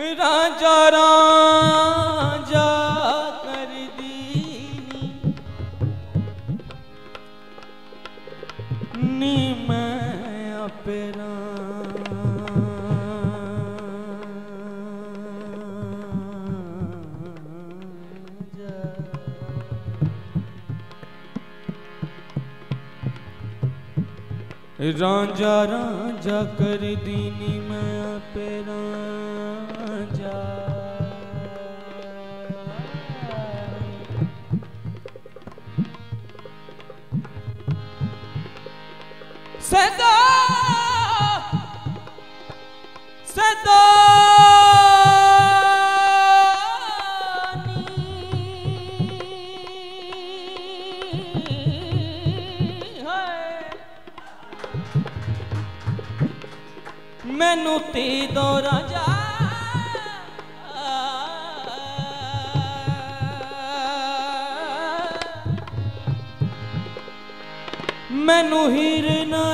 राजा राजा कर दीनी नी मैं अपना राजा राजा कर दीनी मैं अपना सदा सदा मैनू ते दो राजा मैनू हिरना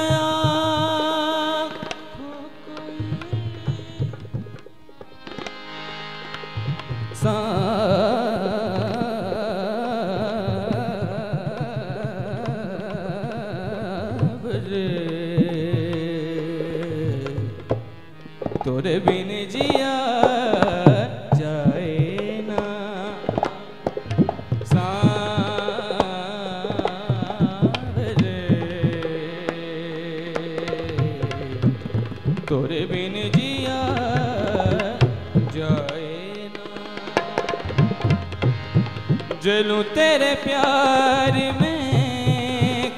तोरे बिन जिया जाए ना तोरे बिन जिया जाए ना जलूं तेरे प्यार में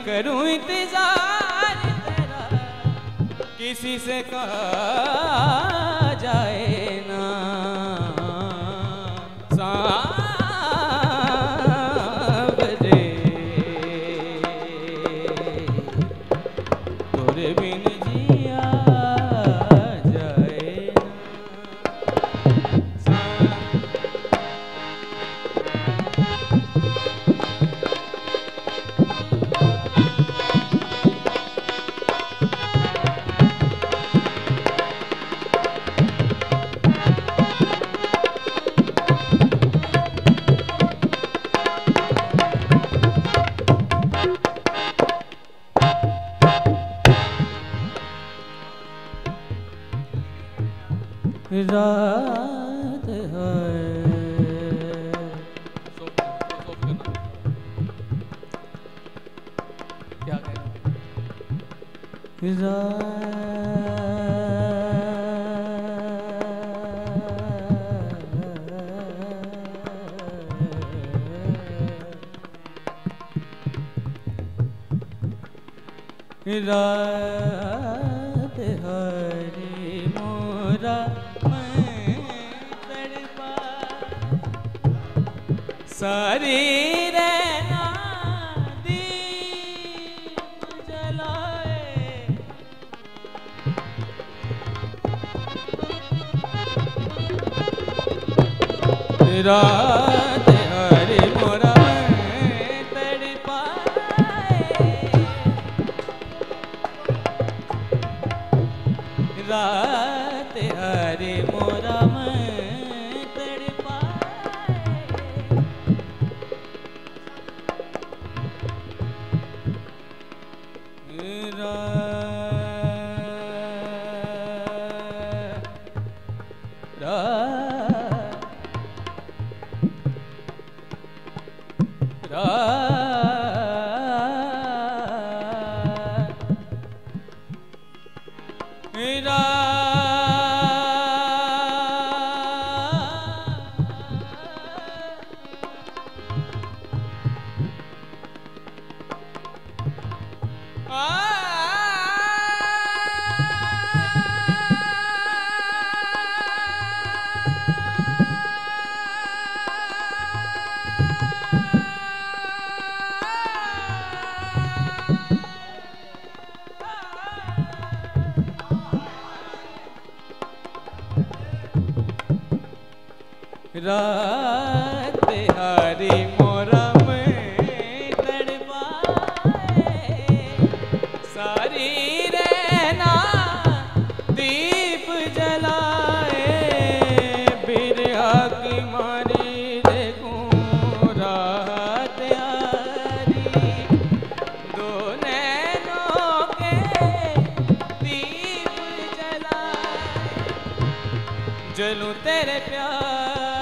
करूं इंतजार तेरा किसी से कहा जाए ना सावरे तोरे बिन जिया जाए रात है क्या रात हरे मोरा सारी रहना दीप जलाए रात हरे मोरा तड़पाए रात हरे मोरा मैं तड़पाए रात हरी मोरा में तड़पाए सारी रहना दीप जलाए बिरहा की मारी देखूं रात हरी दो नैनों के दीप जलाए जलूं तेरे प्यार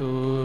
तू